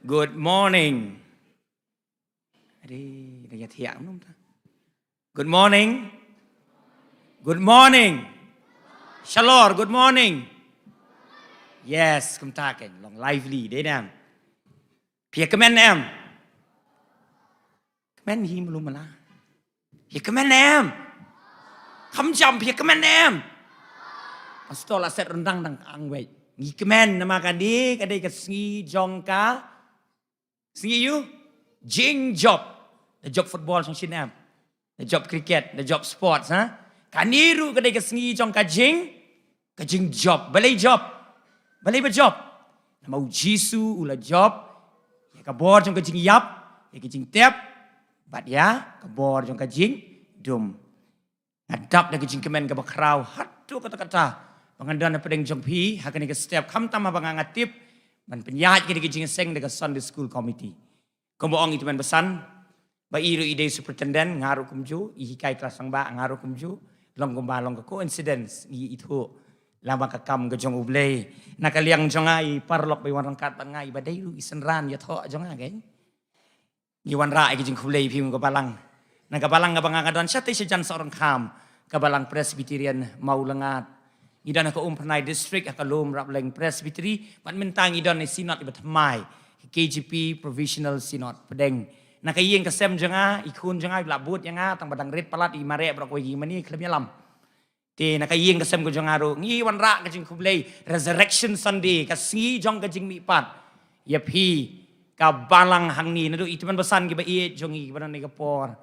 Good morning. Dia thiak belum tak? Good morning. Good morning. Shalor, good morning. Yes, come taken. Long lively, đấy nè. Phía comment em. Comment gì mà luôn mà la. Phía comment em. Không chậm phía comment em. Pastor lah set rendang dang ang wei. Ngi comment nama kadi ka sngi jong ka. Sngi you jing job. The job football trong Việt Nam. The job cricket, the job sports ha. Kaniru ka sngi jong ka jing job. Balai job. Balai ba job. Nama Jisu ula job. Ya ka bor trong ka jing yap, ya ka jing tep. Bat ya ka bor trong ka jing dum. Ngadap na ka jing kemen ka bakraw. Hatu kata-kata. Pengandan pedeng jongpi, hakan ke setiap kam tama bangangatip, man penyat ke dijing seng dekat Sunday School Committee. Komboong itu man besan, ba iru ide superintendent ngaru kumju, ihikai kelas sang ba ngaru kumju, long gomba long ke coincidence itu, lama ke kam ke jong ublei, nakaliang jongai parlok bay warang kat bangai badai lu isenran ya tho jonga kan. Iwan ra ke jing ublei pim ke balang. Nak ke balang ke bangangadon syate sejan seorang kam, ke balang Presbyterian mau lengat. Idan ako Pranay district akalum rapleng presbytery pat mentang idan ni synod ibat mai KGP provisional synod pedeng nakayeng kasem janga ikun janga labut janga tang badang red palat i mare brok wegi mani klebnya lam te nakayeng kasem ko janga ro ngi wan ra ka jing kublei resurrection sunday ka si jong ka jing mi pat ya pi ka balang hang ni nadu ituman besan ki ba i jongi badan ni ka por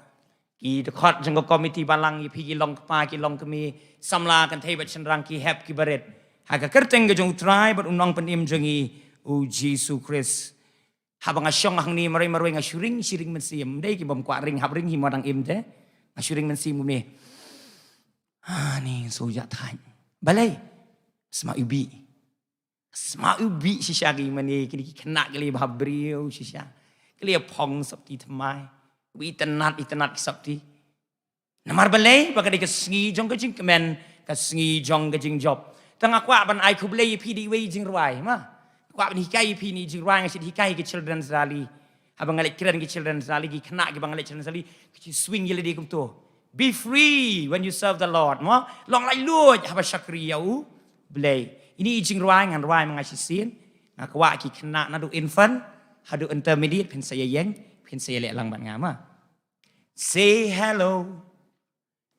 ki dekat jenggo komiti balang ki long pa ki long kemi samla kan thai bat chenrang ki hep ki baret haga kerteng ge jong try bat unong penim jengi u Jesus Christ habang asyong hang ni marai nga syuring mensim dei ki bom kwa ring hab ring hi modang im de asyuring mensim mu me ni so ya thai balai sma ubi shisha ki mani ki kena ki le bhabriu shisha ki le phong sap ti thamai Itenat sakti. Namar balai baka ke sngi jong ke jing kemen ke sngi jong ke jing job. Tengah kwa ban ai kublai pi di wei jing ruai ma. Kwa ban hikai pi ni jing ruai ngasit hikai ke children's rally. Abang ngalik kiran ke children's rally ki kena ke bang ngalik children's rally ki swing yele di kum tu. Be free when you serve the Lord ma. Long lai luoj haba syakri yau balai. Ini jing ruai ngan ruai mengasit sin. Ngakwa ki kena nadu infant, hadu intermediate pen saya yang saya lihat lang ban ngama. Say hello,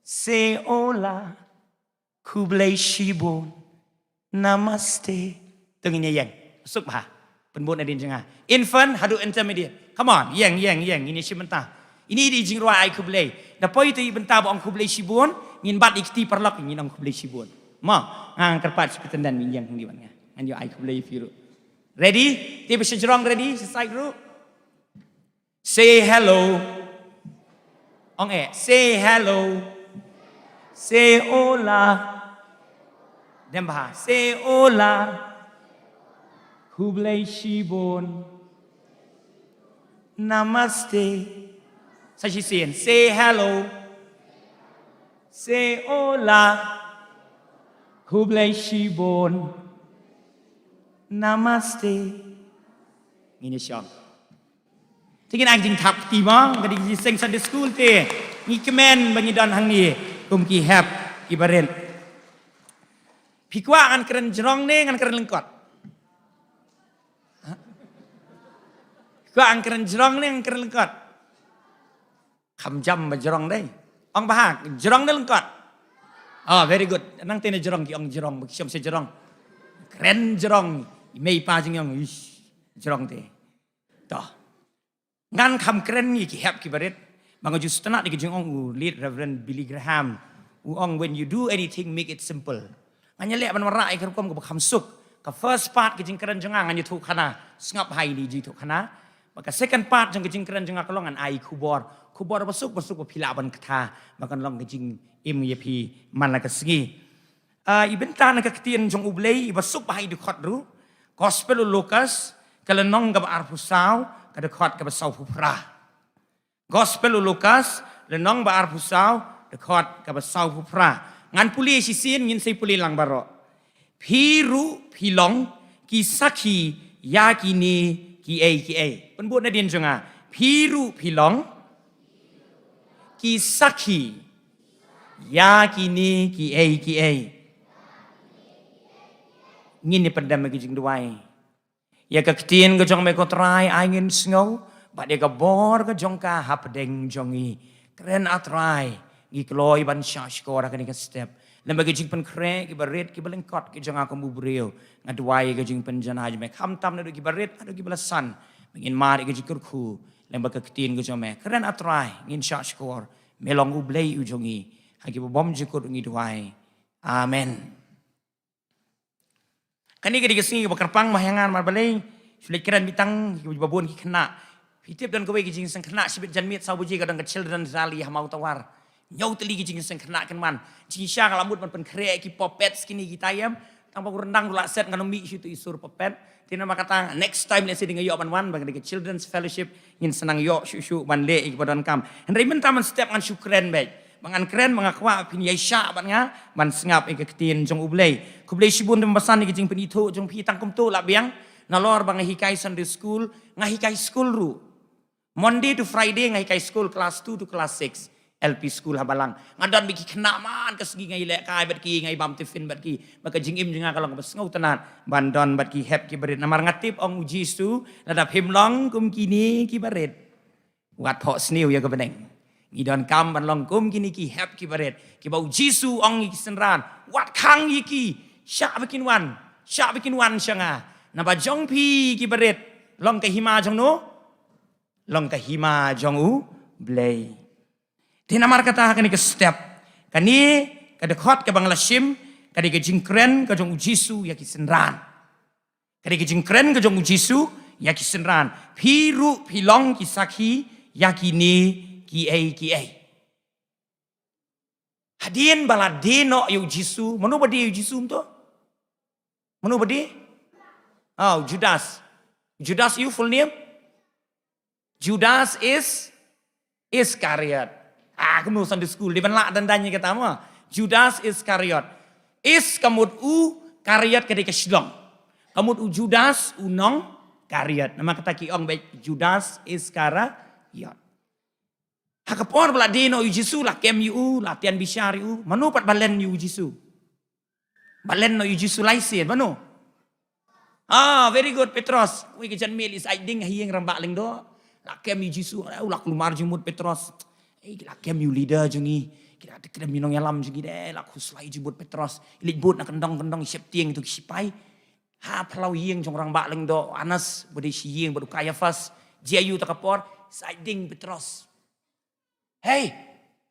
say hola, kublai shibo, namaste. Tengahnya yang, masuk bah, penbun adin jengah. Infant, hadu intermediate. Come on, yang, ini sebentar. Ini di jingruai ai kublai. Dapat itu bentar buang kublai shibun, ngin bat ikti perlak ngin ang kublai shibun. Ma, ngang kerpat seperti dan yang di mana? Ngan yo ai kublai firu. Ready? Tiba sejerong ready? Selesai group. Say hello. Say hello. Say hola. Dan bahasa. Say hola. Kublai shibun. Namaste. Sasisian. Say hello. Say hola. Kublai shibun. Namaste. Ini Sean. Tingin ang jing tap ti mong kadi ji sing Sunday school te ngi kemen banyidan hang ni kum ki hap ki baren pi kwa an keren jrong ne ngan keren lengkot kwa an keren jrong ne ngan keren lengkot kham jam ba jrong dei ong ba jrong ne lengkot very good nang te ne jrong ki ong jrong ba kisom se jrong keren jrong mei pa jing yong jrong te to ngan kam keren ni ki hap ki baret manga just nak di jeng ong lead Reverend Billy Graham ong when you do anything make it simple nganya lek ban wara ai kam ko kham suk ka first part ki jeng keren jeng ngan you thu khana ngap hai ni ji thu khana maka second part jeng ki jeng keren jeng kalong an ai kubor basuk ba phila ban kata makan long ki jeng im ye pi man la ka sngi ibenta na ka kitien jeng ublei basuk ba hai di khot ru gospel Lucas kalenong ga arpusau kada khot ka basau phupra gospel Lucas lenong ba arpusau de khot ka basau phupra ngan puli sisin ngin sei puli lang baro phiru philong ki sakhi ya ki ni Pen buat na din jonga. Piru pilong. Ki saki. Ya kini ki. Ngin ni pendam gi jing duai. Ya ka ketin ke jong me ko trai angin sngau. Ba de ka bor ke jong ka hap deng jongi. Keren atrai. Gi kloi ban sha skora ka ni ka step. Lembagi jing pen kre ki baret ki balengkot ki jong aku mubreu. Ngadwai ke jing pen janaj me kham tam na do ki baret ado ki balasan. Mengin mari ke jing kurku. Lembagi ketin ke jong me. Keren atrai ngin sha skor. Melong ublei ujongi. Hagi bom jikut ngi duai. Amen. Kani ke dikasih bakarpang mahangan marbalai. Sulit keren bitang babon ki kena. Hitip dan kowe ki jing sang kena sibit janmit sabuji kadang ke children rally hamau tawar. Nyau teli ki jing sang kena kan man. Jing sya kalambut man pen kre ki popet skini ki tayam. Tang pakur rendang dula set ngano mi situ isur popet. Tina makata next time let's say dengan yo wan bagi ke children's fellowship ngin senang yo syu ban le ki badan kam. Hendai men taman step ngan syukren baik. Mangan keren mengakwa pin yaisha ban nga ban sengap ke ketin jong ublei. Kublei sibun tembasan ki jing pen itu jong pi tangkum tu la biang. Nalor bang hikai Sunday school ngahikai school ru. Monday to Friday ngahikai school class 2 to class 6. LP school habalang. Ngadon biki kena man ke segi ngai lek kai bat ki ngai bam tifin bat ki. Maka jingim jenga kalong bas ngau tenan. Bandon bat ki hep ki berit namar ngatip ong Jisu ladap himlong kum kini ki berit. Wat phok sniu ya ke beneng. Ngidon kam ban long kum kini ki hep ki berit. Ki bau Jisu ong ki senran. Wat khang ki syak bikin wan syanga. Naba jong pi ki berit. Long ke hima jong no. Long ke hima jong u blei. Tina mar kata kani ke step. Kani ke dekot ke Bangladesh, kani ke jingkren ke jong Jisu ya ki senran. Kani ke jingkren ke jong Jisu ya ki senran. Piru pilong ki sakhi ya kini ki ai. Hadien bala deno yu Jisu, manu badi yu Jisu to? Manu badi? Oh, Judas. Judas you full name? Judas is Iscariot. Kamu Sunday school di benlak dan danya kata apa? Judas Iscariot. Is kamut u Kariot ketika silong. Kamut u Judas unong Kariot. Nama kata ki ong baik Judas Iscariot. Hakapor bala dino yu Jisu lah kem yu latihan bisyari u. Manu pat balen yu Jisu. Balen no yu Jisu laisen manu. Very good Petros. Wi kejan mil is aiding hieng rambak ling do. Lah kem yu Jisu lah keluar jumut Petros. Kita kem you leader jungi. Kita ada minong yalam jungi deh. Laku selai jebut Petros. Ilik but nak kendong siap tiang itu sipai. Pelau yang jong orang bakleng do. Anas bodi siang bodu Kayafas. Jiayu takapor. Saiding Petros. Hey.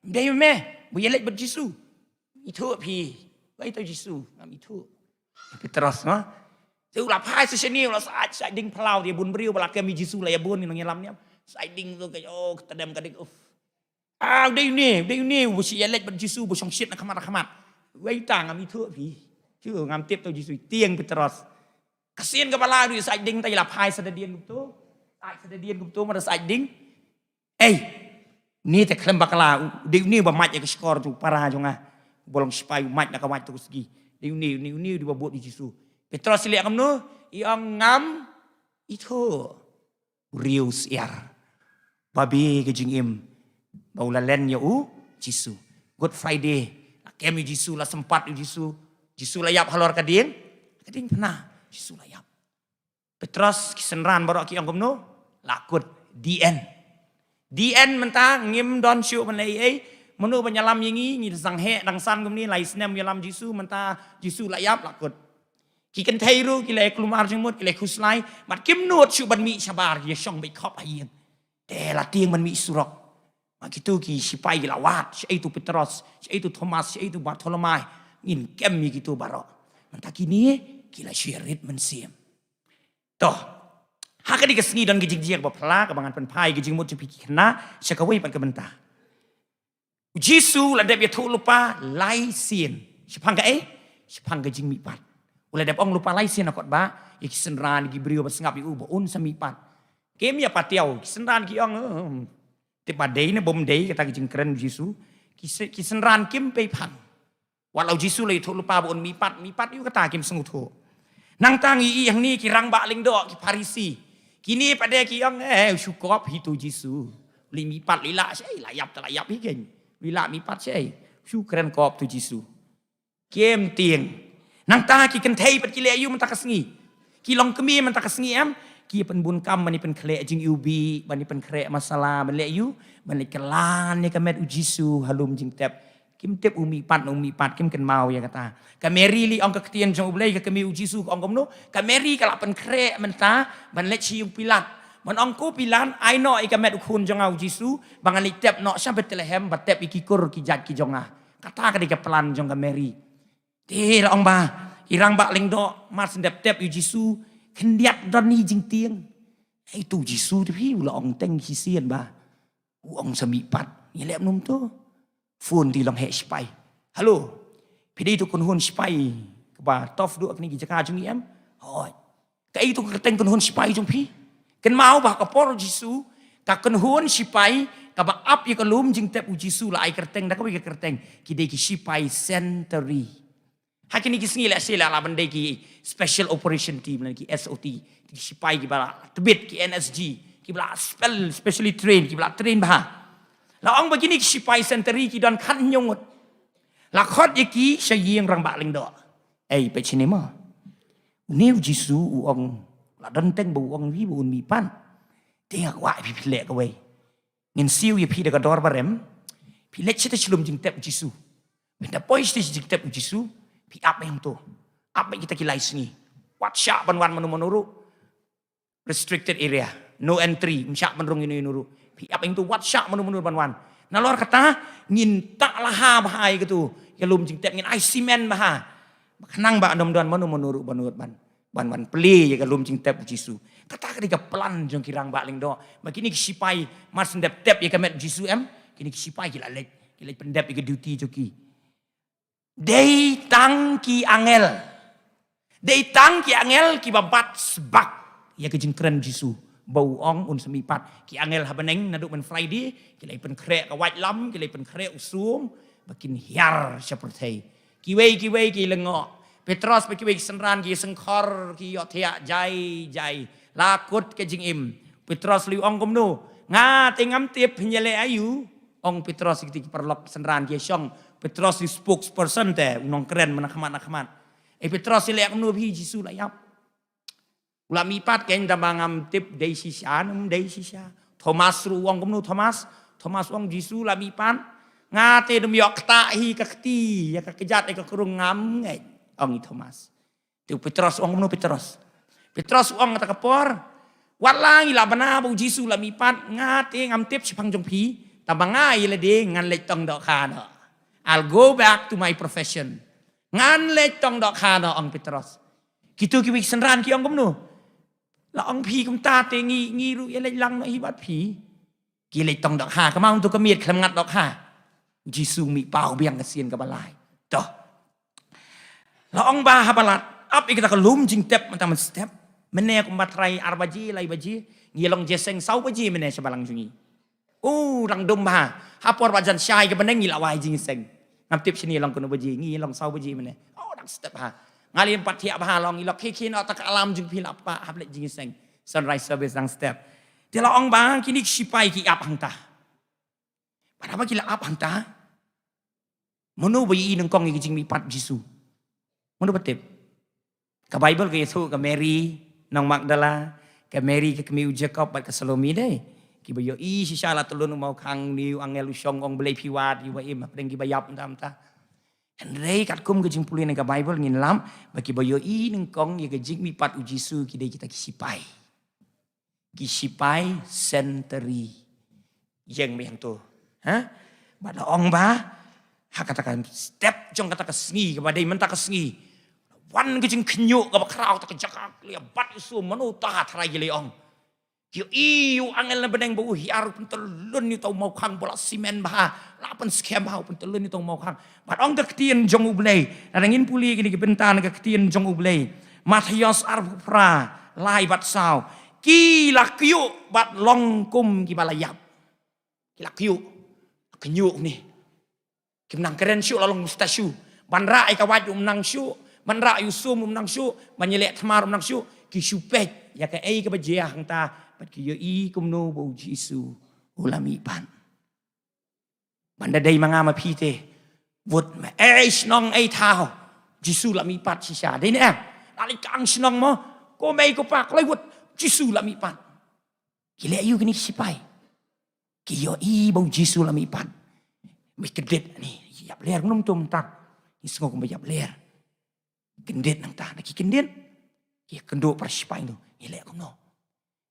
Dia me. Buyelet bot Jisu. Itu pi. Baik tu Jisu. Ngam itu. Petros no. Saya lapai sesini ulah saiding pelau dia bun beriu balak kem Jisu lah ya bun minong yalam ni. Saiding tu kayak ketadam kadik. Đây nè, bố sĩ lệch bật Giêsu bố song shit na khamat. Quay tang ngam itu pi. Chứ ngam tiếp tau Giêsu tieng Petros. Kasian kepala du sai ding tai la phai sadadian gupto. Sai sadadian gupto ma sai ding. Ni te klem bakala. Dei ni ba mach ke skor tu para jonga. Bolong spai mach na ka mach tu segi. Dei ni di babot di Giêsu. Petros lihat ngam no, iang ngam itu. Rius yar. Babi ke jingim. Baula len ya Jisu. Good Friday. Kem Jisu lah sempat Jisu. Jisu layap halor kading. Kading pernah. Jisu layap. Petros kisenran baru ki angkom no. Lakut DN. DN mentang ngim don syuk menai menu penyalam yingi ngi sang he dang san gum ni lai snem yalam Jisu mentang Jisu layap lakut. Ki kan thairu ki le klumar jengmut ki le khuslai mat kim nut syuk ban mi sabar ki syong bai khop ayen. Te la tieng ban mi surok. Gitu ki sipai lawat, si itu Petros, si itu Thomas, si itu Bartolomai, ngin kem gitu barok. Mentah kini kila syirit mensim. Toh, haka di kesni dan gijig-jig bapla kebangan penpai gijig mut cepi kena syakawai pan kebentah. Jisu ladep ya tu lupa laisin. Sipang ka sipang gijing mipat. Ula dep ong lupa laisin akot ba, ya kisenran gibriu basengap yu baun samipat. Kem ya patiau kisenran ki ong tiba day na bom day kata kijing keren Jisu kisenran kim pe pan walau Jisu lay tu lupa bon mipat yu kata kim sengutu nang tangi yang ni kirang bakling do ki Parisi Kini pada kiong syukur hitu Jisu. Limi pat lila saya layap terlayap hikin. Lila mi pat saya syukuran kop tu Jisu. Kiem tieng. Nang ta ki kan thei pat ki le ayu man ta kasngi. Ki long kemi man ta kasngi am. Ki pen bun kam man pen kle jing ubi, man pen kre masalah man le ayu, man le kelan ni kamet Jisu halum jing tep. Kim tep umi pat kim ken mau ya kata. Ka Mary li ong ka ketien jong ublei ka kemi Jisu ong komno. Ka Mary ka la pen kre man ta, man le chi yung pilat. Man ong ko pilan ai no i kamet ukun jong au Jisu, bangan li tep no sa Bethlehem bat tep ikikur ki jat ki jonga. Kata ka di ka pelan jong ka Mary. Ti ong ba, irang ba ling do mas ndep tep yu Jisu, kendiat don ni jing tieng. Itu Jisu tu pi ula ong teng hisian ba. Ong sami pat, ni lep num tu. Phone ti long he spai. Halo. Pidi tu kun hun spai. Ba tof du akni ki jaka jung em. Hoi. Ka itu kerteng kun hun spai jung pi. Ken mau ba ka por Jisu, ka kun hun spai, ka ba ap ye ka lum jing tep u Jisu la ai kerteng da ka wi kerteng ki de ki spai century. Hakini ki sngi la sila la bande ki special operation team ki SOT ki spai ki bala tebit ki NSG ki bala specially train ki bala train ba. La ong begini ki spai century ki don kan nyongut. La khot ye ki sayeng rang ba ling do. Pe chini ma. Neu Jisu u ong la don teng bu ong wi bu mi pan. Tengak wa pi lek ka we. Ngin siu ye pi de ka dor barem. Pi lek chete chlum jing tep Jisu. Benda pois ti jing tep Jisu. Pi apa yang tu? Apa kita kilai sini? Wat syak ban wan menuru restricted area, no entry, syak menurung ini nuru. Pi apa yang tu? Wat syak menuru ban wan. Nalor kata ngin tak laha bahai gitu. Ya lum jing tep ngin ai simen baha. Kenang ba dom don menuru banut ban. Ban peli ya lum jing tep Jisu. Kata ketika pelan jong kirang ba ling do. Begini sipai mas ndep tep ya kamet Jisu em. Kini sipai kila lek pendep ya duty joki. Dei tang ki angel ki babat sebak ya ke jengkren Jisu bau ong un semipat ki angel habeneng naduk men Friday ki lai pen krek ka wait lam ki lai pen krek usum bakin hiar seperti ki wei ki lengo Petros ki wei senran ki sengkor ki yothia jai lakut ke jing im Petros liu ong komno nga tengam tiep nyele ayu ong Petros ki perlok senran ki syong Petros di spokesperson te unong keren mana kemat. Petros ilek nu bi Jisu layap. Ula mipat ken damangam tip dei sisya. Thomas ruang komnu Thomas wong Jisu la mipan ngate dem yok tahi ka keti ya ka kejat ka kurung ngam ngai ong Thomas. Tu Petros wong komnu Petros wong ta kapor. Walang ila bana bu Jisu la mipat ngate ngam tip sipang jong pi tabangai le de ngan lek tong dok kha. I'll go back to my profession. Ngan lek tong dok kha ong Petros. Kitu ki wik senran ki ong komnu. La ong pi kum ta te ngi ru ye lek lang no hi bat pi. Ki lek tong dok kha ka ma untuk kemiet klam ngat dok kha. Jisu mi pau biang kasien ka balai. Toh. La ong ba habalat ap ikita ka lum jing tep man step. Mene kum batrai arbaji lai baji ngilong jeseng sau baji mene sebalang jungi. Rang dum ba hapor bajan syai ke beneng ngila wai jing seng. Ngam tip sini long kuno baji ngi long sau baji mene. Rang step ha. Ngalin pat tiap ba long ilok kiki no tak alam jing pil apa hablek jing seng. Sunrise service rang step. Dia la ong bang kini sipai ki ap hang ta. Pada apa kila ap hang ta? Menu bayi neng kong jing mi pat Jisu. Menu betip. Ka Bible ke Yesus ka Mary nang Magdala, ka Mary ka kami Jacob bat ka Salome deh. Ki bayo si sala tulun mau kang niu angel usong ong belai piwat yu im apeng ki bayap tam ta. Henry kat kum ke jing pulin ka Bible ngin lam bagi bayo neng kong ye ke jing mi pat u Jisu ki dei kita kisipai. Kisipai century. Yang mi hang tu. Ha? Bada ong ba ha katakan step jong kata kesngi kepada menta kesngi. Wan ke jing kenyuk ka bakrau ta kejakak lia bat usum manu ta tharai le ong. Yu angel na beneng bau hiar pentelun ni tau mau kang bola simen bah lapan skem bah pentelun ni tau mau kang bat ong ke ketien jong ublei narangin puli gini ke bentan ke ketien jong ublei Matius arpra lai bat sao ki la kyu bat long kum ki balayap ki la kyu kenyuk ni kim nang keren syu la long mustasyu ban ra ai ka waj nang syu ban ra yu sum nang syu ban yelek thamar nang syu supek ya ke ai ke bajia hang ta pat ki yo i kum no bo Jisu ulami pan banda dai manga ma pi te vut ma ai snong ai thao Jisu lami pat si sha dai ne ali kang snong mo ko mai ko pak lai vut Jisu lami pat ki le yu ni sipai ki yo i bo Jisu lami pat mi kedet ni yap ler num tum tak ni sngo ko yap ler kendet nang ta ki kendet ki kendo par sipai no ni le ko no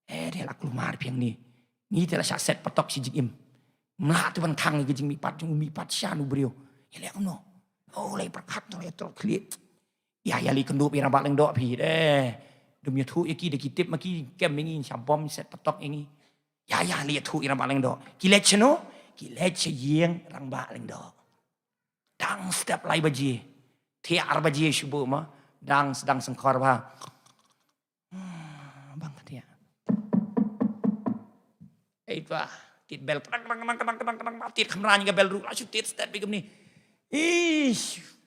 dia la keluar piang ni telah set patok si jim mlah tu ban khang ni jing mi pat sha nu brio ni le ko no oh lai prakat no le tro klit ya li kendo pi rabak leng do pi de dum ya thu ki de ki tip ma ki kem ngi sampom set patok ngi ya li thu i rabak leng do ki le chno ki le che yeng rang ba leng do dang step lai baji thi ar baji shubu ma dang sedang sengkor ba bang dia itu tit bel kadang tit khamran ga bel ru la tit step bigam ni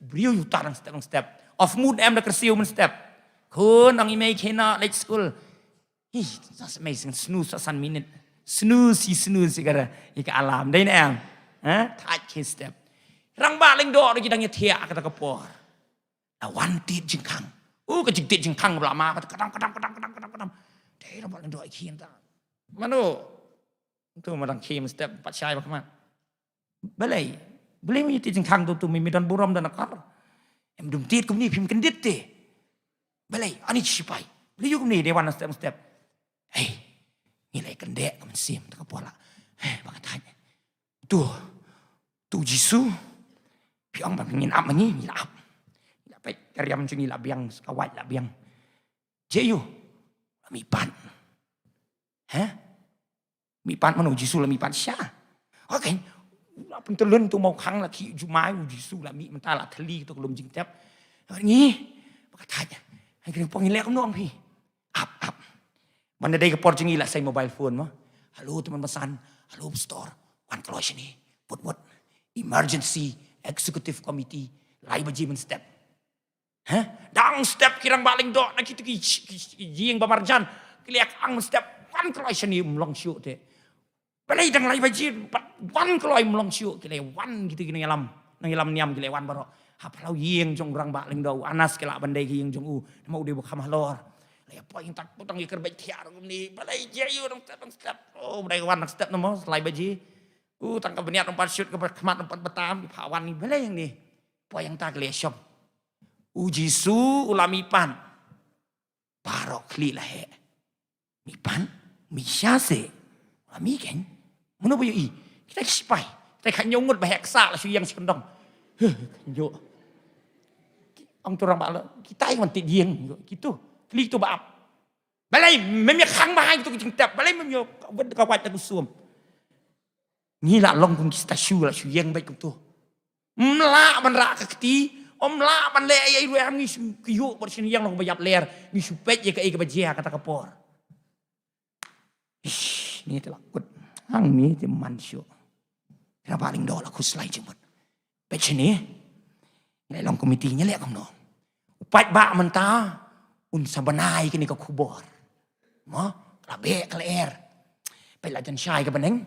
brio yu tarang step of mood am da kersiu men step kun ang imei kena late school that's amazing snooze san minute snooze gara ika alam dai na touch his step rang ba leng do ri kidang ya thia kata kapor na wan tit jing khang ka jing tit jing khang bla ma kadang dai ra ba leng do ai khin ta mano tu madang kim step pat syai bakman balai mi tit jing khang tu mi dan buram dan akar em dum tit kum ni phim kendit te balai ani sipai beli yu kum ni dewan step ni lai kendek kum sim ta kapola baka tanya tu Jisu piang bang ngin ap mangi ni ap la pai kariam chung ni la biang kawai la biang jeyu mi pan mi pan mano Jisu la mi pan sha okay la pun telun tu mau khang la ki ju mai Jisu la mi man ta la thali tu lom jing tep ngi baka tanya hai kring pong ile kom nong pi ap man dai ka por jing la sai mobile phone mo halo teman pesan halo store wan klosh ni put emergency executive committee lai baji men step dang step kirang baling do na kitu ki jing bamarjan kliak ang step wan klosh ni mlong syu te balai dang lai baji wan kloi mlong syu kile wan gitu gini nang yalam niam kile wan baro haplau yeng jong rang baling do anas kila bandai ki yeng jong mau de bukam halor lai apa yang tak potong ikar baik tiar ni balai jayu dong step oh balai wan step no lai baji tangkap beniat empat shoot ke kemat empat betam di pawan ni balai yang ni po yang tak kile shop Jisu ulami pan barok kli lah mi pan mi syase ulami kan mana boleh kita sipai kita kan nyungut bahek sak lah yang sekendong yo ang turang balo kita yang mantit yeng gitu kli tu baap balai memang khang bahai tu jing tap balai memang kawat tu suam ni la long kung kita shu la shu yeng baik tu mla man ra ka kti la man le ai ru am ni kiyo por sin yang long bayap ler ni shu pet ye ka ai ka bajia kata kapor ni telah kut hang ni te man shu ra paling do la khus lai jemut pet sini ngai long komiti nya le kam no upat ba man ta un sabanai kini ka kubor mo la be ka ler pe la jan shai ka baneng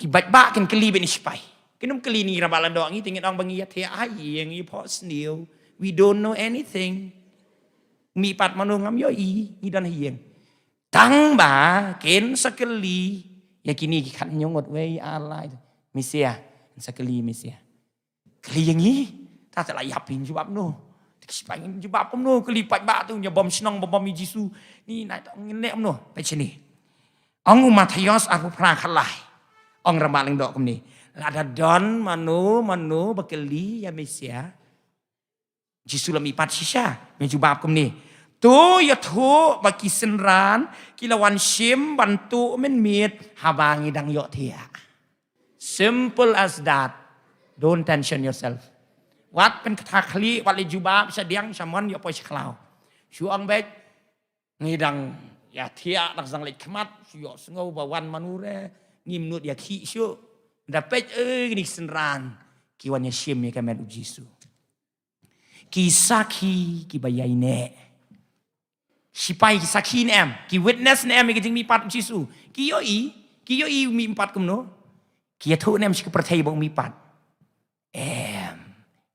ki bat ba kan keli ben ispai kinum keli ni rabalan do ngi tingin ang bangi ya ai yang i pos new we don't know anything mi pat manu ngam yo i dan hieng tang ba ken sakeli ya kini kan nyongot we alai misia sakeli misia keli yang i ta ta la yapin jubab no ispai jubab pom no keli pat ba tu nya bom snong bom Jisu ni nai tong ngene no pe sini ang Matius aku pernah kalai ong ramaling dok ni lada don manu bakeli ya Mesia Jisu lami pat sisa menjubab kum ni tu ya tu baki senran kilawan sim bantu men miet habangi dang yo tia simple as that don't tension yourself wat pen kata kli wat le jubab sediang samon yo poi seklau suang bet ngidang ya tia dang sang le kemat yo sengau bawan manure ngim nut ya ki syu dapat ni senran kiwan ya sim ya kamen Jisu kisaki ki bayaine Sipai ki sakhi ni em, ki witness ni em ki jing mi pat Jesu. Ki yo i mi pat kum no. Ki thu ni em ki perthai bong mi pat. Em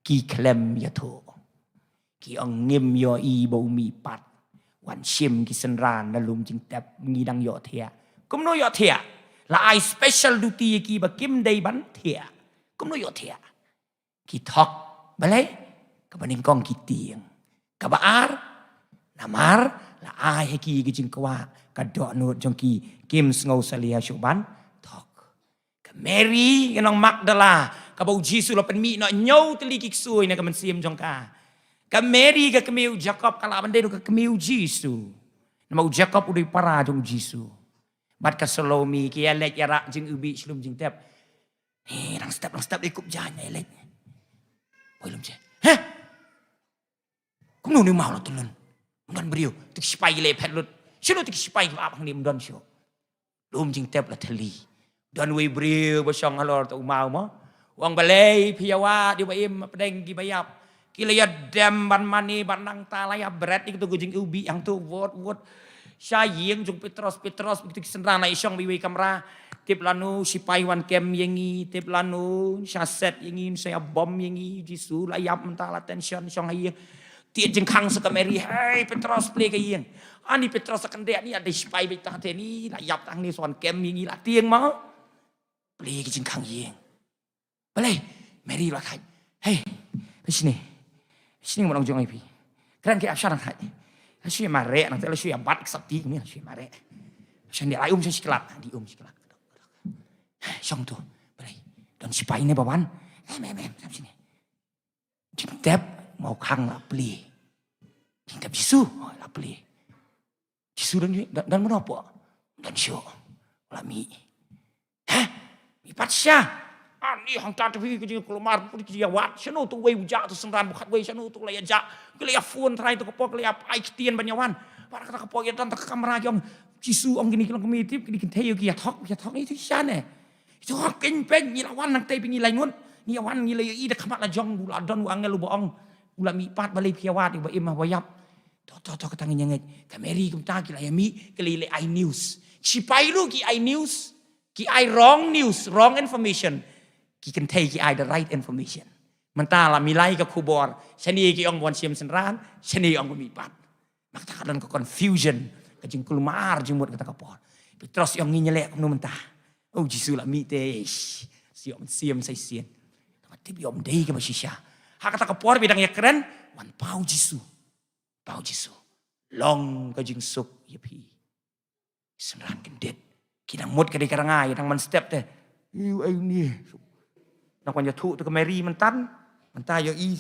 ki klem ya thu. Ki ong ngim yo i bong mi pat. Wan sim ki senran la lum jing tep ngi dang yo thia. Kum no yo thia. La ai special duty ki ba kim dei ban thia. Kum no yo thia. Ki thok balai ka baning kong ki tieng. Ka ba ar namar la ai ki jing kwa ka do no jong ki kim sngo salia shuban thok. Ka Mary ka nong Magdala ka bau Jesu la pen mi no nyau teli ki sui na ka man sim jong ka. Ka Mary ka kemiu Jacob kala bande ka kemiu Jesu. Namau Jacob udai para jong Jesu. Bat ka Salomi ki elek yarak jing ubi shlum jing tep. Rang step ikut jalan elek. Boleh je. Heh. Kum nu mau la tulun. Mdan beriu tik sipai le pet lut. Sino tik sipai ba bang ni mdan syo. Lum jing tep la theli. Dan we beriu ba syong halor tu mau mo. Wang balai piawa di ba im pedeng gi bayap. Kilaya dem ban mani ban nang talaya berat itu gujing ubi yang tu wot syaying jung Petros begitu senrana isyong biwi kamera tip lanu sipai wan kem yengi tip lanu syaset yengi saya bom yengi Jesu layap mentala tension syong hayeng ti jeng kang sekameri hey Petros play ke yeng ani Petros akan dek ni ada sipai betah ni layap tang ni soan kem yengi la tieng mau play ke jeng kang yeng boleh Mary lah kai hey di sini mau nongjong ipi keren ke asyaran hai syui mare nang tele syui abat sakti ni syui mare syang dia ayum syui sekelat di sekelat syang tu boleh dan sipai ni bawan mem sam sini jintep mau kang la beli jintep Yesu la beli Yesu dan menapa dan syuk la mi mi patsya ani hang ta tu ki kelumar pu ki wat syanu tu wei ujak tu semran bukat wei syanu tu laya jak ki laya phone trai tu kepok laya ai kitien banyawan para kata kepok ya tan kamera jong Jesu ong gini kelong kemitip ki kenteu ki ya thok ni tu syane itu king peng ni lawan nang te pingi laingun ni awan ni laya i de khamat la jong bula don wa angel boong ula mi pat balai piawat ba imah wayap to ketangin yang ka Mary kum ta ki laya mi ki le I news sipai lu ki I news ki I wrong news wrong information ki can take the right information. Mentala milai ke kubor, seni ki ong wan siam senran, seni ong mi pat. Maka kadang ke confusion, ke jeng kulmar jeng buat kata kapor. Petros yang nginyelek nu mentah. Oh Jesu la mi te siam sai sien. Tapi biom dei ke basisya. Hak kata kapor bidang ya keren, wan pau Jesu. Long ke jeng suk yepi. Senran kendet. Kidang mut ke di karangai, yang man step teh. Iu ai ni. Nak wanya thu tu ke Mary mentan yo i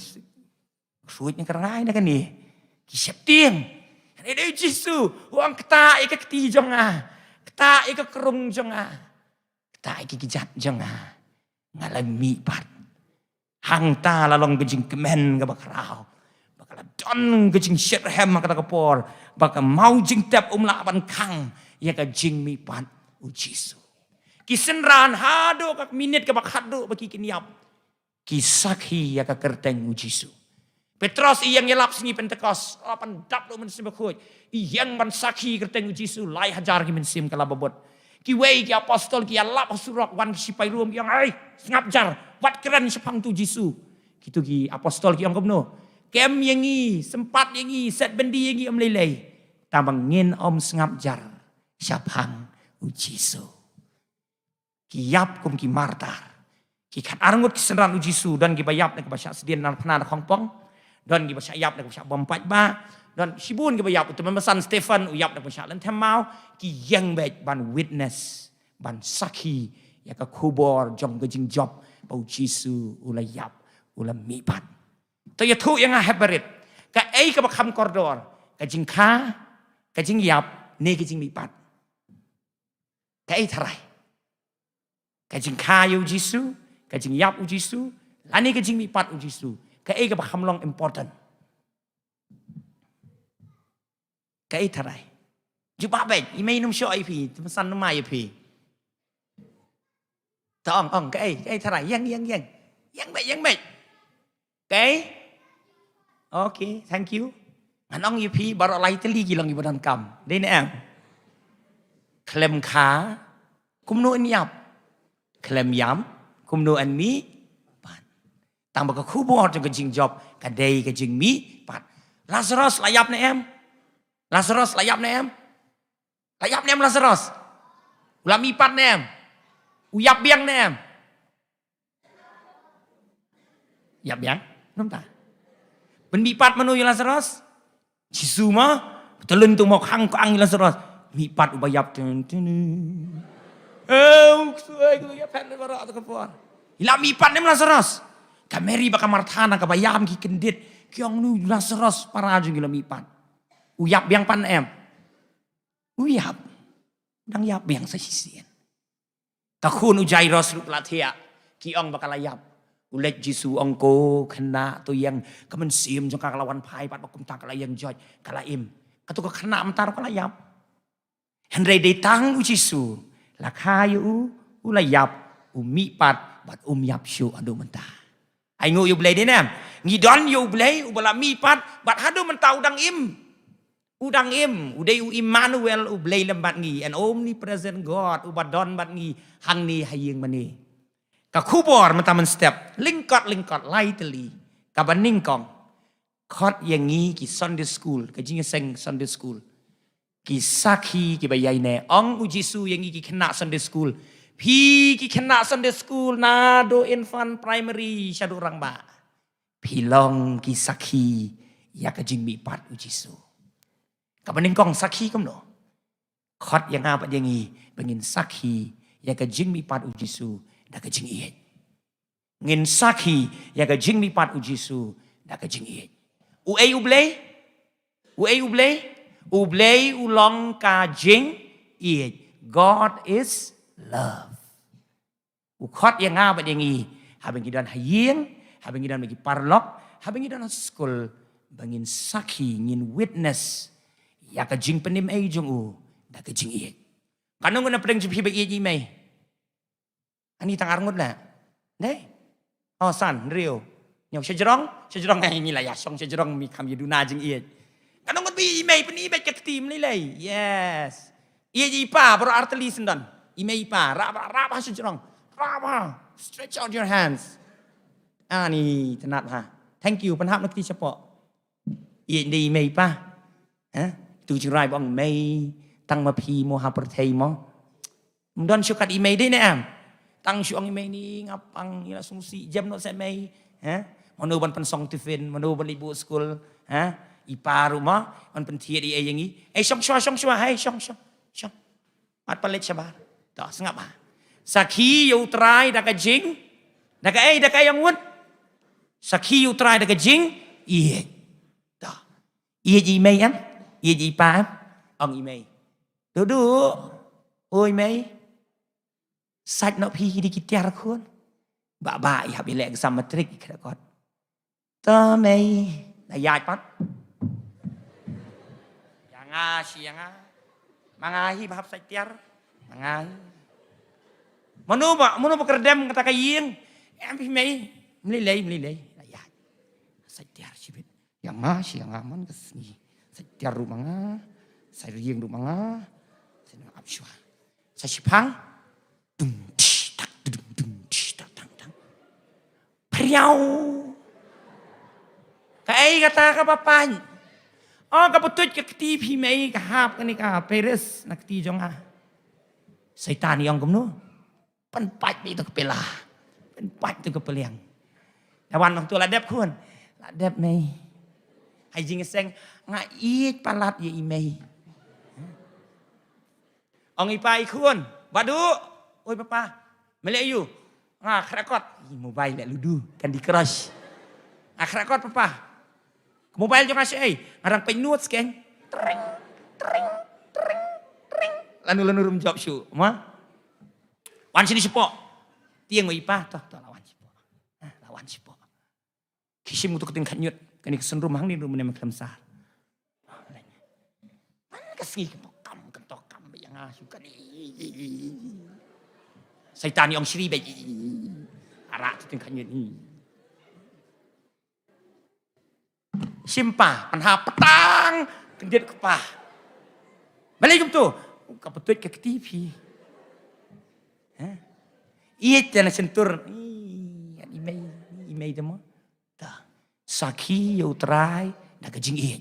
suit ni karangai na kan ni ki sep tieng ni dei Jesu wang keta ke keti jong keta ke kerung jong keta ke kijat jong ngalami pat hang ta la long gejing kemen ga bakrao bakal don gejing Shethem kata kapor bakal mau jing tep la ban kang ya ka jing mi pat u Jesu kisenran hado kak minit ke bakhado bagi kiniap kisakhi ya ka kerteng u Jesu Petros iyang yelap singi Pentekos lapan dap lo men simbakhoy iyang man sakhi kerteng u Jesu lai hajar ki men sim kala babot ki wei ki apostol ki alap surok wan sipai rum yang ai ngap jar wat keren sepang tu Jesu kitu ki apostol ki ong komno kem yengi sempat yengi set bendi yengi om lelei tambang ngin om ngap jar syapang u Jesu Kiyap kum ki martar. Ki kat arangut ki senran u Jesu dan ki bayap na kabasya sedien nan pena na kongpong. Dan ki basya yap na kabasya bompat ba. Dan sibun ki bayap utu memesan Stephen u yap na kabasya lan temau. Ki yang baik ban witness. Ban sakhi. Ya ka kubor jom gejing job. Bau Jesu ula yap. Ula mipat. To ya tu yang habarit. Ka ei ka bakam kordor. Kajing ka. Kajing yap. Ne kajing mipat. Ka ei tarai. Kajing kayu Jesu, kajing yap u Jesu, lani kajing mipat u Jesu. Kai ka bakam long important. Kai tarai. Juba baik, imei num syo ai pi, pesan num mai pi. Tong kai tarai yang. Yang baik. Kai. Okay, thank you. Ngan ong yipi baru lai teli gilang ibadan kam. Dei ne em. Klem kha kumno an yap. Klem yam kumno an mi pat. Tang baka khubor jong ka jing job ka dei ka jing mi pat. Lazarus layap ne em. Lazarus layap ne em. Layap ne em Lazarus. Ulam mi pat ne em. Uyap biang ne em. Yap biang, đúng ta? Bên mi pat manu Lazarus. Jisu ma telun tu mau hang ko ang Lazarus. Mi pat ubayap ten. Suai ku ya pen bara ta kapon. Ila mi pat ne Lazarus. Ka Mary baka Marthana ka bayam ki kendit kyong nu Lazarus para jung ila mi pat. Uyap biang pan em. Uyap. Dang yap biang sa sisien. Ka khun Jairus lu plathia ki ong baka layap. Ulet Jisu ongko kena tu yang kemen sim jong kalawan pai pat bakum tak yang joj kalaim. Katu ka kena mentar kalayap. Henry datang u Jisu. La khayu u layap u mi pat bat yap shu adu mentah. Ai ngu yu blai de nam. Ngi don yu blai u bala mi pat bat hadu mentah udang im. Udang im, udai u Immanuel u blai lembat ngi and omnipresent God u badon bat ngi hang ni haying mani. Ka khubor mentaman step lingkot lightly ka baning kong khot yang ngi ki Sunday school ka jing seng Sunday school ki sakhi ki bayai ne ong u Jisu yang ngi ki kena Sunday school pi ki kena Sunday school na do infant primary syadu rang ba pilong ki sakhi ya ka jing mi pat u Jisu ka baning kong sakhi kam no khot yang apa yang ngi bengin sakhi ya ka jing mi pat u Jisu dah ke jing iet. Ngin sakhi ya ke jing mi pat u Jisu dah ke jing iet. U ei u blei? U ei u blei? U blei u long ka jing iet. God is love. U khot yang ngapa yang i habeng kidan haying, habeng kidan bagi parlok, habeng kidan skul bangin sakhi ngin witness ya ke jing penim ei jong u dah ke jing iet. Kanong na pedeng jip hibek iet mai. Ani tang arngut na. Deh. Oh san, Rio. Nyok sejrong ngai ni lah ya. Song sejrong mi kam yuduna jing iet. Kanong ngot bi imei peni ibet ket tim lilai. Yes. Iet ipa bro arteli sendan. Imei ipa raba sejrong. Raba. Stretch out your hands. Ni tenat ha. Thank you penhap nak ti cepo. Iet di imei ipa. Tu jerai bong mei tang ma pi mo ha perthei mo. Mdon syukat imei dei ne am. Tang syuang imei ni ngapang ila sungsi jam not set mei mano ban pensong tifin mano ban ibu school ipa rumah ban pentia di yang ni syong shua hai syong mat palet sabar ta sengap ha sakhi yu trai da ka jing da ka yang wut sakhi yu trai da ka jing ie ta ie ji mei an ie ji pa ong imei duduk oi mei Sạch nó phi đi kia khuôn. Bà học bị lệ xăm mặt trích kìa con. Tớ mày là dài bắt. Yang nga siya nga. Mangahi bahap sạch tiar. Mangahi. Mano ba kerdem kata kaying. Em phi mày. Mli lay. Là dài. Sạch tiar sibit. Yang nga siya nga man kasni. Sạch tiar rumah nga. Sạch riêng rumah nga. Sạch nga apsyua. Sạch sipang. Priau. Kai kata ka papan. Oh ka putut ka kti phi mei ka hap ka ni ka peres nak ti jong a. Saitan yang kumno. Pan pat bi to ka pela. Pan pat to ka peliang. Lawan orang tua ladep kun. Ladep mei. Hai jing seng nga it palat ye imei. Ong ipai kun. Badu. Oi papa. Melek you. Krakot. Mobile lek ludu. Candy Crush. Krakot papa. Mobile jong asyik ngarang penyuat skeng. Tring. Lanu rum job syu. Ma. Wan sini sepok. Tiang mo ipa. Toh lawan sepok. Lawan sepok. Kisim untuk keting kanyut. Kani kesen rumah ni rumah ni maklam sah. Mana kesini kentokam yang suka ni. Saitan yang siri bayi. Arak tu tengkanya ni. Simpah, panha petang, kendit kepah. Balik jom tu. Kapetut ke ketipi. Iya jangan sentur. Imei demo. Dah. Saki yo try, dah kejing iya.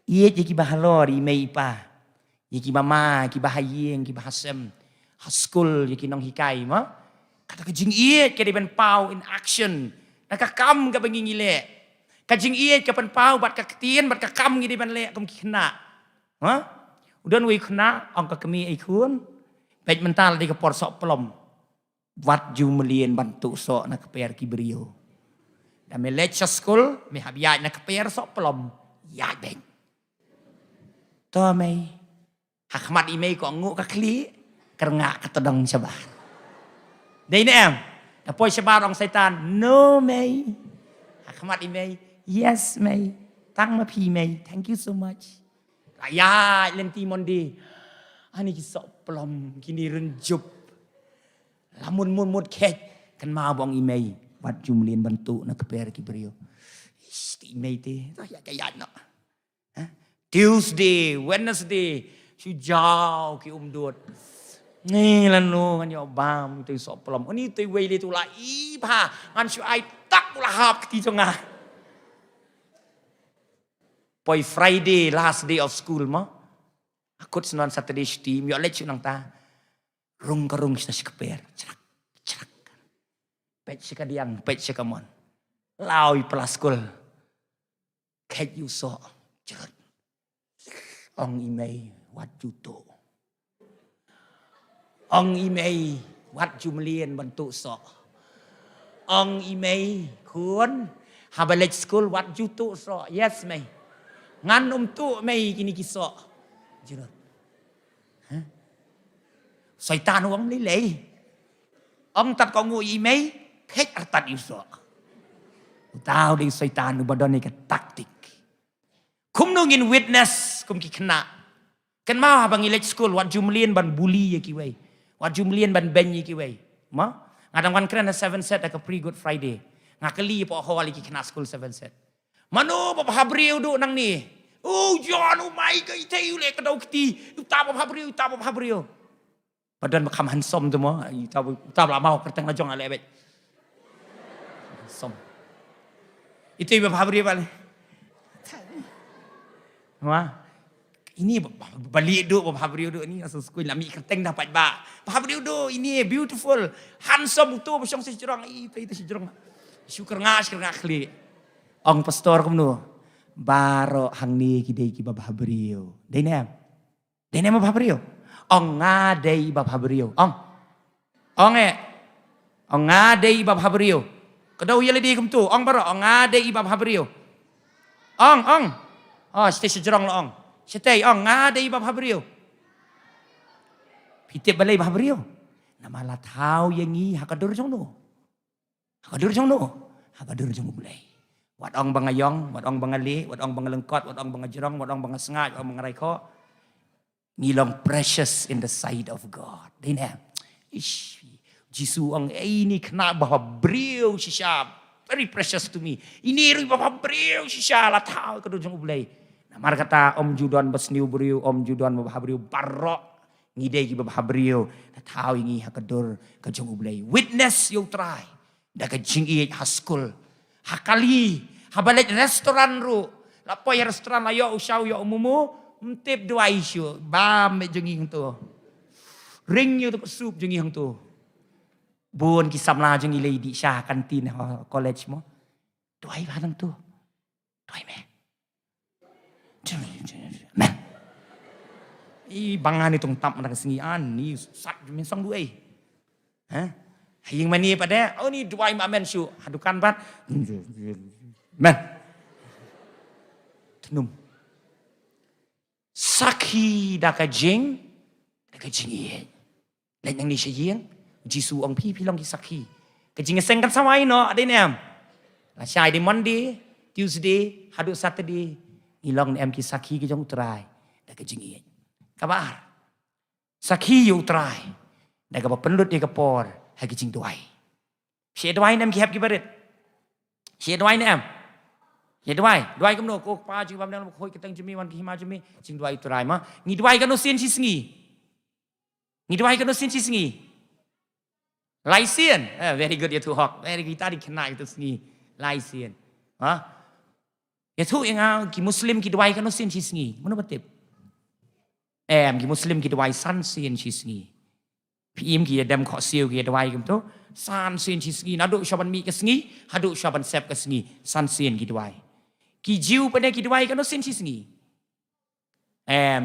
Iya jadi bahalor imei pa. Yaki mama, ki bahayeng, ki bahasem. Haskul yaki nong hikai ma. Kata kejing iya ke diben pau in action. Nak kam ka bengi ngile. Kajing iya ke pen pau bat ka ketien bat ka kam ngi diben le kam kena. Ha? Udan wi kena ong ka kemi ai kun. Pej mental di ke por sok pelom. Wat ju melien bantu sok nak per ki brio. Dan me lecture school me habiat nak per sok pelom. Ya beng. To mai. Hakmat imei ko nguk ka kli kerengak ketedong sebar. Dai ni em. Dapoi sebar ong setan. No mai. Hakmat imei. Yes mai. Tang ma pi mai. Thank you so much. Ayat lenti mondi. Ani ki sok pelom kini renjup. Lamun mun kek kan ma bong imei. Wat jumlin bantu nak per ki brio. Imei te. Ya kayat no. Tuesday, Wednesday, siu jauh ki dut. Ni lanu kan yo bam tu sok pelom. Ni tu wei le tu la i pa ngan siu ai tak la hap ki jonga. Poi Friday last day of school mo. Akut senon Saturday steam yo lech nang ta. Rung karung kita sikeper. Cerak cerak. Pet sikadiang, pet sikamon. Lawi pelas school. Ket you so. Cerak. Ong imei wat juto. Ong imei wat jumlien bantu sok. Ong imei kun habalek school wat juto sok. Yes mei. Ngan tu mei kini kisok. Jerot. Syaitan wong lilei. Ong tat ko ngu imei kek artat isok. Tahu ding syaitan ubadon ni ke taktik. Kum nungin witness kum ki kena. Kan mau habang ilek school wat jumlien ban bully ye ki wei. Wat jumlien ban ben ye ki wei. Ma ngadang kan keren 7 set ak pre good Friday. Ngakeli po ho wali ki kena school 7 set. Mano papa habriu du nang ni. Oh John umai ke iteu le ka dau kti. Uta papa habriu. Padan makam hansom tu mo. Uta la mau kerteng la jong ale bet. Hansom. Itu ibu habriu balik. Wah, ini balik duk Habrio duk ni asal skui lami kerteng dapat ba. Habrio duk ini beautiful, handsome tu besong sejurang itu sejurang. Syukur ngas kli. Ong pastor kumno. Baro hang ni kidai ki bab Habrio. Dai nem. Dai nem bab Habrio. Ong ngadai bab Habrio. Ong. Ong Ong ngadai bab Habrio. Kedau yele di kum tu. Ong baro ong ngadai bab Habrio. Ong. Oh, stay sejerong lo ong. Stay ong ngadai bab Habrio. Pitip balai bab Habrio. Nama la tau yang ni hakadur jong no. Hakadur jong no. Hakadur jong bulai. Wat ong bangayong, wat ong bangali, wat ong bangalengkot, wat ong bangajerong, wat ong bangasngat, wat ong bangarayko. Nilong precious in the sight of God. Dina. Ish. Jisu ong ini kena bab Habrio sisya. Very precious to me. Ini ru bab Habrio sisya la tau hakadur jong bulai. Namar kata Om Judon besniu beriu, Om Judon bab Habrio barok ngidei ki bab Habrio. Tahu ingi hakadur ka jong ublay. Witness you try. Da ka jingi haskul. Hakali habalek restoran ru. Lapoy restoran ayo usau yo umumu mtip dua isu. Bam jengi hang tu. Ring you tu sup jengi hang tu. Bun ki samla jengi lady Syah kantin college mo. Tuai hang tu. Tuai me. Man. Bangan itong tap na kasingian. Ni sak minsang duay. Ha? Haying mani pada. Oh ni duay mamen syu. Hadukan bat. Man. Tenum. Sakhi da ka jing. Da ka jing iya. Lain yang ni syaying. Jisu ang pi long ki sakhi. Ka jing seng kan samai no. Ada ni am. La syai di Monday. Tuesday. Haduk Saturday. Ilong ni em ki sakhi ki jong utrai. Da ka jing iya. Kabar. Sakhi yu utrai. Da ka penlut di kapor. Hagi jing duai. Syai duai nem ki hap ki barit. Syai duai ni em. ya dua kamu no kok pa jing bam dang khoi ketang jemi wan ki ma jemi jing dua itu rai ma ngi dua kan no sin chi sngi ngi dua kan no sin chi sngi lai sien very good ya tu hok very good tadi kena itu sngi lai sien ha ya tu yang ki muslim ki dua kan no sin chi sngi mana betul ki muslim ki dua san sin chi sngi phim ki dem kho siu ki dua kam tu san sin chi sngi nadu shaban mi ke sngi hadu shaban sep ke sngi san sin ki dua ki jiu pada ki dua kan no sin chi sngi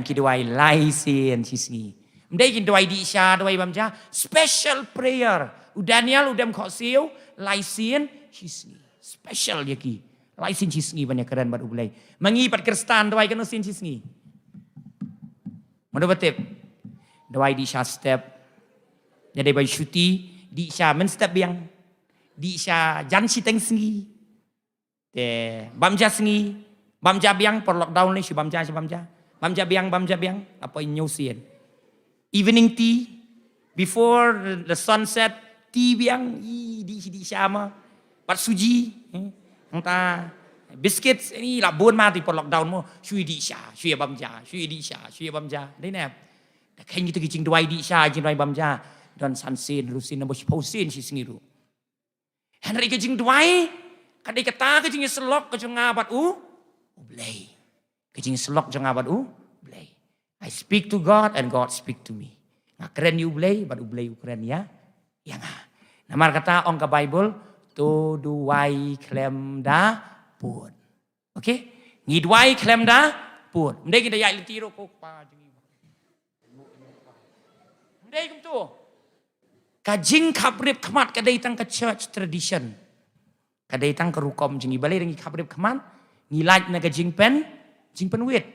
ki dua lai sin chi sngi mdai ki dua di sha dua bam ja special prayer Daniel udam kho siu lai sin chi sngi special ya ki lai sin chi sngi banyak keren bat ulai mangi pat kristan dua kan no sin chi sngi mana betul dua di sha step jadi bai syuti di sha men step biang di sha jan si teng sngi te bamja sngi bamja biang per lockdown ni si bamja bamja biang apa nyu sien evening tea before the sunset tea biang di sha ma pat suji ta biscuits ni la bon ma ti per lockdown mo shui di sha shui bamja đấy nè khen như tôi jing doi di sha jing doi bamja dan sansin lusin na bos posin si singiru Henry ke jing doi kadai kata ke jing selok ke jing ngabat ublay ke jing selok jing ngabat ublay I speak to God and God speak to me ngakren you ublay bat ublay ukren ya yang namar kata ong ka Bible to duai klem da pun okay ngi duai klem da pun mdai kita yai litiro ko pa jing mdai kum tu kajing kabrib kemat kadai tang ke church tradition kadai tang ke rukom jingi balai dengi kabrib keman ngilaj na kajing pen wit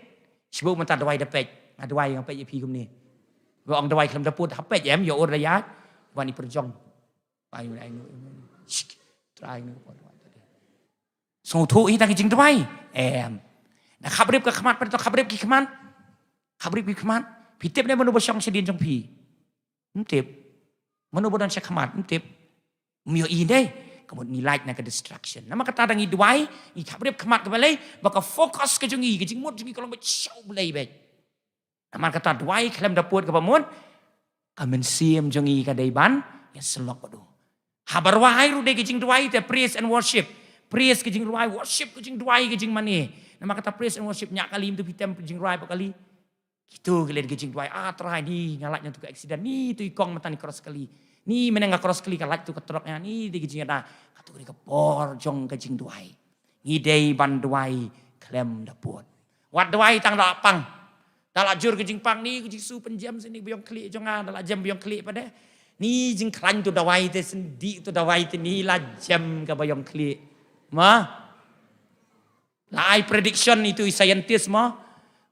sebab mata dawai dapet dawai yang pet pi kum ni go ong dawai kelam daput hapet em yo or rayat wani perjong pai ai nu try nu ko tadi so thu i tang kajing dawai na kabrib ke kemat pen to kabrib ki keman pitip ne manu bosong sedin jong pi tip manu bodan sya kemat tip mio ide kemudian nilai nak ke distraction nama kata dangi duai i kabrib kemat ke balai baka fokus ke jungi ke jingmut jungi kalau show balai baik nama kata duai kelam dapur ke pamun kamen sim jungi ke daiban ya selok padu habar wahai ru de ke jing duai te praise and worship praise ke jing duai worship ke jing duai ke jing mani nama kata praise and worship nyak kali tu pitem ke jing duai kali gitu kalian gejing duai try ni ngalaknya tu ke accident ni tu ikong mata ni cross kali ni menengah cross kali kalak tu ketroknya ni di gejing ada katu ke por jong gejing duai ngidei ban duai klem dapur wat duai tang lapang dalak jur gejing pang ni gejing su penjam sini biong klik jong dalak jam biong klik pada ni jing klan tu duai te sendi tu duai te ni la jam ke biong klik ma lai prediction itu scientist ma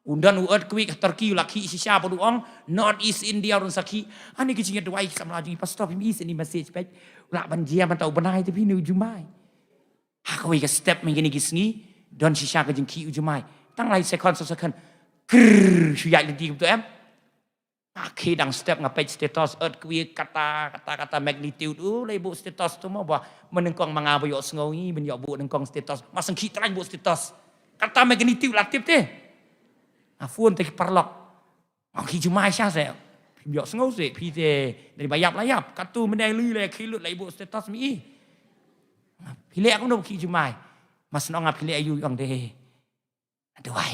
undan earthquake Turki laki sisa paduong North East India run saki ani kecingnya duai sama lagi pastor pimi sini message baik la banjia man tau benai tapi ni ujumai hakoi ke step mengini kisngi don sisa ke jengki ujumai tang lai second ker suya di tu em akhir dang step ngapai status earthquake kata magnitude lebu status tu mau bah menengkong mangabayok sengawi menyok bu nengkong status masang kita lain bu status kata magnitude latip teh Afun teki parlok. Angki jumai sya saya. Biok sengau se pite dari bayap-layap. Katu mendai lui le kilut lai bu status mi. Pilih aku nak ki jumai. Mas nong pilih ayu yang deh. Duai.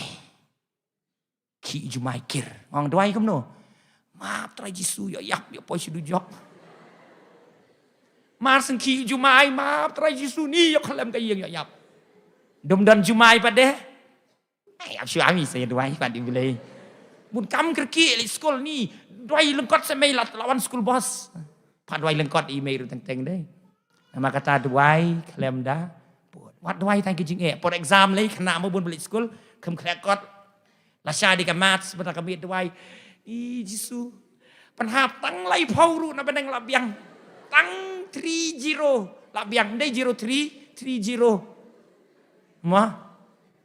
Ki jumai kir. Ang duai kamu no. Maaf trai jisu ya yak ya poi sidu jok. Mar seng ki jumai maaf trai jisu ni ya kalam kayeng ya yap. Dom dan jumai pada Ab suami saya duai pada boleh. Mun kam kerki di sekolah ni duai lengkot semai lawan school bos. Pak duai lengkot email teng-teng deh. Nama kata duai klem dah. Wat duai tang kijing for exam lagi kena mau bun balik sekolah kem klekot. Lasya di maths betul kami duai. Jisu. Penhap tang lai pauru na beneng labiang. Tang 30 labiang deh 03 30. Mah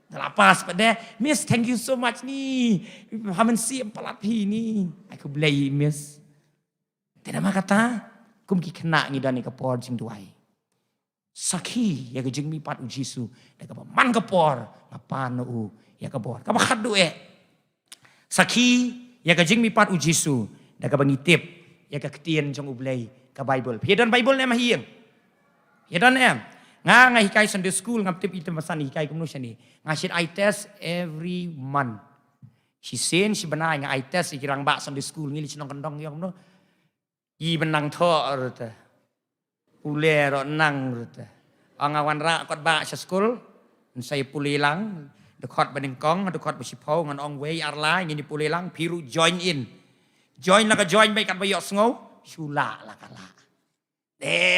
Lapas pada Miss thank you so much ni hamen siap palapi ni aku belai Miss tidak mak kata kum ki kena ngi dan ke por jing duai Saki ya ke jing mi pat u Jisu da ka man ka por ngapa no ya ka bor ka khat du Saki ya ka jing mi pat u Jisu da ka bangitip ya ka ketien jong ublay ka Bible Piedan Bible na mahiyang Piedan nga hikai Sunday school ngap tip itu masan hikai kumno siya ni nga shit I test every month si sen si banai nga I test ikirang ba Sunday school ngili sinong kandong yong no i benang tho rute pule ro nang rute ang awan ra kot ba sa school saya pule lang dekot baning kong dekot basipaw ngan ong way arla ngini pule lang piru join in join la ka join bay kat bayok sngo sula la kala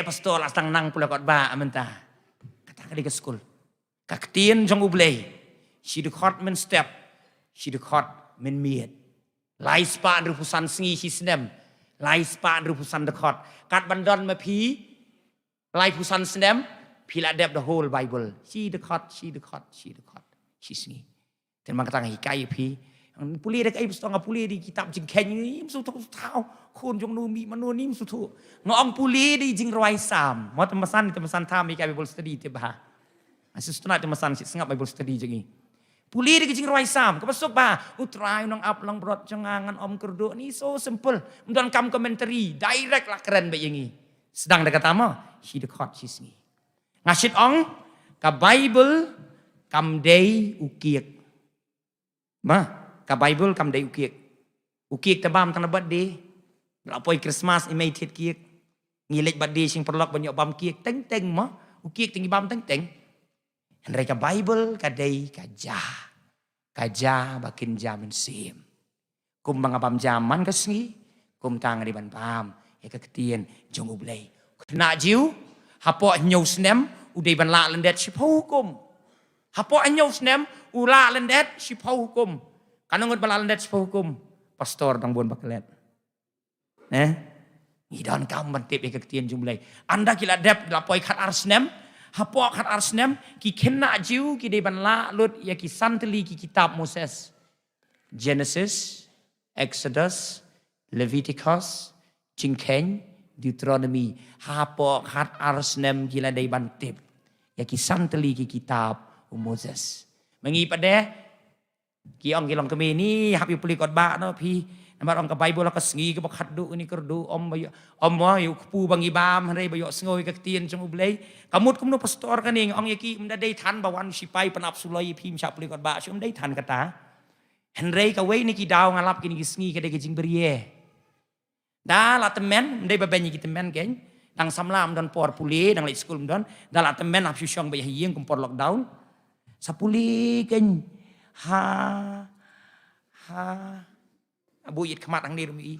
pastor la stang nang pule kot ba amenta kata ka di school kaktien jong ublay si dekot men step si dekot men miet lai spa rupusan sngi si snem lai spa rupusan dekot kat bandon ma pi lai pusan snem pila dep the whole Bible si dekot si sngi ten mang katang hikai pi puli dek ai stong puli di kitab jing ken ni su tu tau khun jong nu mi manu ni su tu ngong puli di jing roi sam mo temasan tham hikai Bible study te ba asis tuna temasan si sengap Bible study jing puli di jing roi sam ka pasuk ba utrai nong up long brot jangan om kerdo ni so simple mdon kam commentary direct lah keren ba yengi sedang dekat tama si dekot si sngi ngasit ong ka Bible kam day ukiek ma ka Bible kam day ukiek tabam tang bat de lapoi Christmas imitate kiek ngilek bat de sing perlok banyak bam kiek teng ma ukiek tinggi bam teng Henry ka Bible ka day kaja bakin jamin sim kum bang bam jaman ka sngi kum tang di ban pam ya ka ketien jong ublay kena jiu hapo nyau snem udai ban la lendet si hukum hapo nyau snem ula lendet si hukum kanangot ban la lendet si hukum pastor dang bon baklet ngidon kam ban tip ya ka ketien jong ublay anda kila dep lapoi khat arsnem hapo khat arsnem ki kena jiu ki dei ban la lut ya ki santeli ki kitab Moses Genesis Exodus Leviticus Jingkeng Deuteronomy hapo khat arsnem kila dei ban tip ya ki santeli ki kitab Moses mengi pade ki ong kilong kemi ni hapi puli kot ba no pi nambar ong ka Bible ka sngi ka bakhat du ni kerdu om mo yu pu bangi bam hare bayo sngoy ka tien jong ublay kamut kumno pastor kaning ong yaki mda dei than bawan sipai panap sulai phim chap puli kot ba sum dei than kata henry ka we ni ki daw ngalap kini ki sngi ka dei ka jing berie da la temen dei ba benyi ki temen ken dang samlam don por puli dang late school don da la temen ap syong ba hieng kum por lockdown sapuli ken ha bu yit khamat ang ni rumi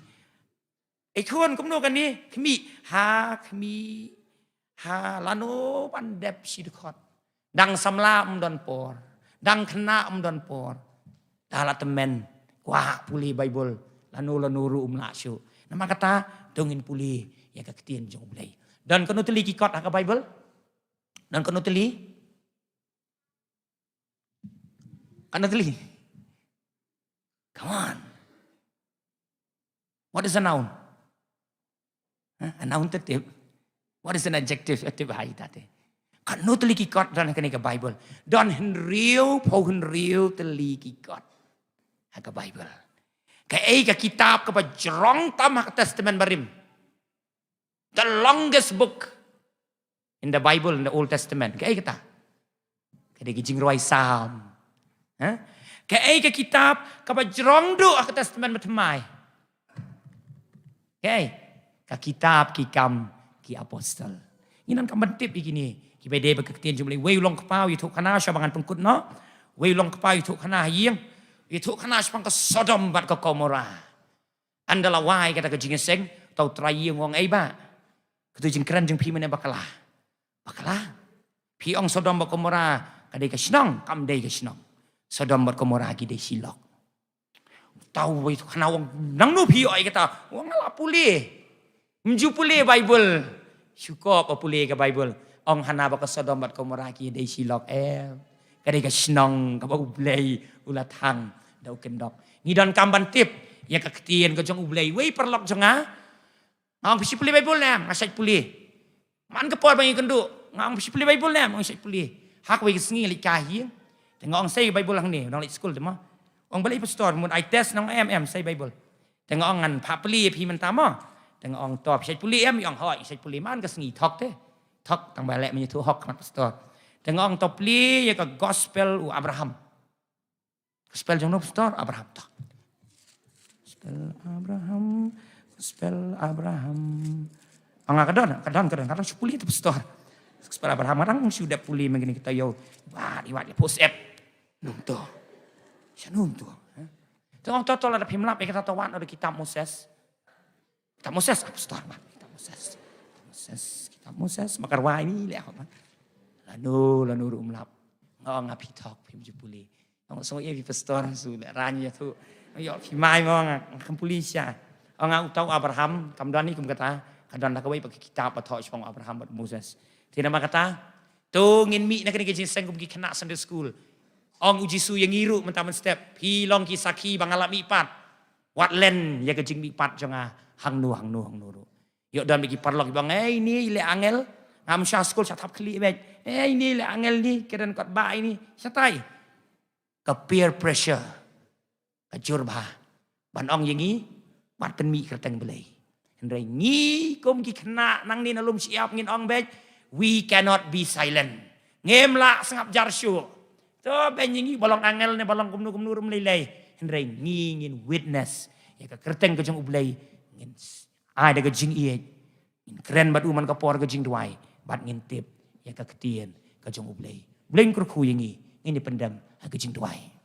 ai khon kum no kan ni khmi ha lano pan dep si dekot dang samla don por dang khna don por dala temen kwa puli Bible lano ru la syu nama kata dongin puli ya ka ketien jong blai dan kono teli ki kot ka Bible dan kono teli come on. What is a noun? A noun tertib. What is an adjective? Tertib hai tate. Kan no teli ki kot dan ka Bible. Don henriu po henriu teli ki kot. Ha Bible. Ka ka kitab ka jrong tam ha Testament barim. The longest book in the Bible in the Old Testament. Ka kata. Ka de jing roi sam. Ka kitab ka jrong du ha Testament matmai. Okay, ka kitab ki kam ki apostol. Inan ka mentip begini. Ki bede beketien jumlah wei long kepau itu kana syabangan pengkut no. Wei long kepau itu kana hieng. Itu kana syabang ke Sodom bat ke Gomora. Andala wai kata ke jingeseng tau trai wong ai ba. Ketu jing keren jing pi mene bakalah. Pi ong Sodom bat Gomora kadai ke senang kam dei ke senang. Sodom bat Gomora ki dei silok. Tahu itu kena wong nang nu pi oi kata wong ngala puli mju puli Bible syukur apa puli ke Bible ong hana ba ka Sodom bat Gomora ki dei silok kadai ka snong ka ba ublei ulat hang dau kendok ngidon kamban tip ya ka ketien ka jong ublei wei perlok jonga ong pisi puli Bible na ngasai puli man ke por bangi kendu ngong puli Bible nem ngong puli hak we sngi li ka hi ngong sei Bible hang ni nong li school de ma ong balik pastor mun I test nong sei Bible te ngong ngan pha puli pi man ta ma te ngong top sei puli yong hoi sei puli man ka sngi thok te thok tang ba le man tu hok mat pastor te ngong top pli ya ka gospel u Abraham gospel jong no pastor Abraham ta gospel Abraham kadang sepuluh itu pastor. Gospel Abraham orang sudah pulih begini kita yo. Wah, diwat post app. Nunto. Siya nunto. Tengok totol ada pimlap kita tawan ada kitab Moses. Kitab Moses pastor, kitab Moses makar wah ini leh apa. Lanu rumlap. Ngong ngapi tok pim jupuli. Ngong so ye pastor sudah ranya tu. Yo pimai ngong kampuli sia. Ngong utau Abraham kamdan ni kum kata kadang nak kawai pakai kitab atau sepong Abraham atau Moses. Tidak nama kata, tu ngin mi nak kena kerja senggup pergi kena Sunday school. Ong uji su yang ngiru mentaman step. Hi long ki saki bangalap mi pat. Wat len ya kejing mi pat jangan hang nu. Yuk dan bagi parlok bang, ini le angel. Ngam syah school syatap keli bet. Ini le angel ni kedan kot ba ini. Syatai. Ke peer pressure. Ke jurba. Ban ong yang ni, wat pen mi kerteng belai. Hendrai ngi kum ki kena nang ni nalum siap ngin ong bej we cannot be silent ngem la sangap jarsyu to ben ngi bolong angel ne bolong kumnu rum lelai hendrai ngi ngin witness ya ka kerteng ke jong ublai ngin ai da ke jing ie ngin keren bat uman ka por ke jing duai bat ngin tip ya ka ketien ke jong ublai bleng kur khu ngi ngin pendam ke jing duai.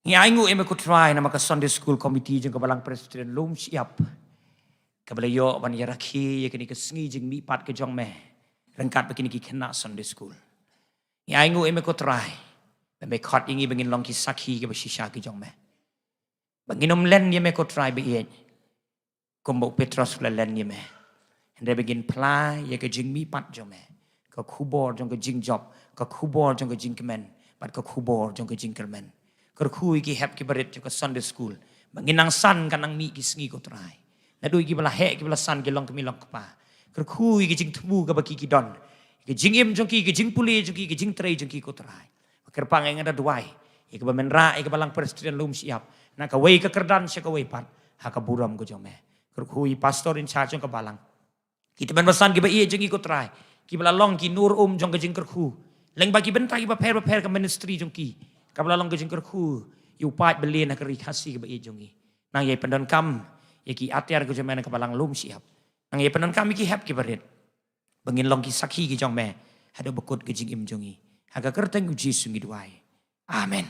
Ni aingu eme ko try nama ka Sunday School Committee jeng kabalang presiden lum siap. Kabalayo ban yaraki ya kini ke sengi jeng mi pat ke jong meh. Rengkat begini ki kena Sunday School. Ni aingu eme ko try. Bembe khot ingi bengin long ki sakhi ke basisha ki jong meh. Banginom len ye me ko try be ye. Kombo Petros la len ye meh. Hende begin pla ya ke jeng mi pat jong meh. Ka khubor jong ke jing job, ka khubor jong ke jing kemen, pat ka khubor jong ke jing kermen. Kerkui ki hep ki berit ke Sunday School. Banginang san kanang mi ki sengi ko try. Nadui ki bala he ki bala san ki long kemi long kapa. Kerkui ki jing tubu ka baki ki don. Ki jing im jong ki jing puli jong ki jing tray jong ki ko try. Kerpang yang ada duai. Ki ba menra ki balang presiden lum siap. Na ka wei ka kerdan sya ka wei pat. Ha ka buram ko jong me. Kerkui pastor in charge jong ka balang. Kita ban basan ki ba ie jong ki ko try. Ki bala long ki nur jong ka jing kerku. Leng bagi bentai ki ba per ka ministry jong ki. Kabla long kejeng kerku, yu pat beli nak rikasi ke bayi jongi. Nang ye pendon kam, ye ki atiar ke jomena kabalang lum siap. Nang ye pendon kam ki hep ki berit. Bengin long ki sakhi ke jong me, hado bekut kejeng im jongi. Haga kerteng uji sungi duai. Amen.